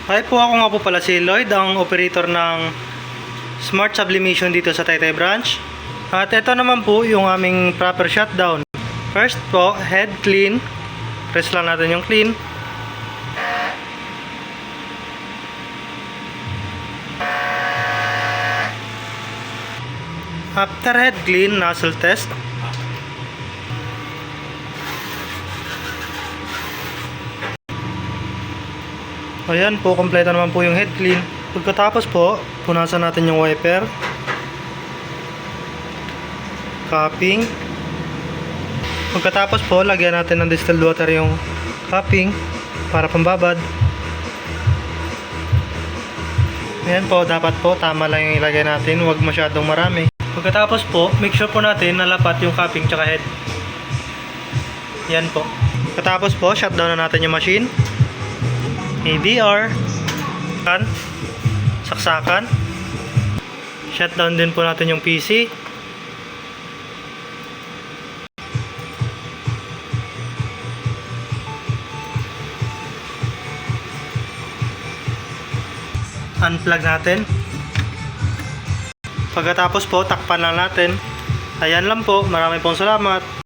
Hi po, ako nga po pala si Lloyd, ang operator ng Smart Sublimation dito sa Taytay Branch. At ito naman po yung aming proper shutdown. First po, head clean. Press lang natin yung clean. After head clean, nozzle test. Ayan po, kompleto naman po yung head clean. Pagkatapos po, punasan natin yung wiper, capping. Pagkatapos po, lagyan natin ng distilled water yung capping para pambabad. Ayan po, dapat po tama lang yung ilagay natin, huwag masyadong marami. Pagkatapos po, make sure po natin nalapat yung capping tsaka head. Yan po. Pagkatapos po, shutdown na natin yung machine. ADR, saksakan, shutdown din po natin yung PC. Unplug natin. Pagkatapos po, takpan lang natin. Ayan lang po, maraming pong salamat.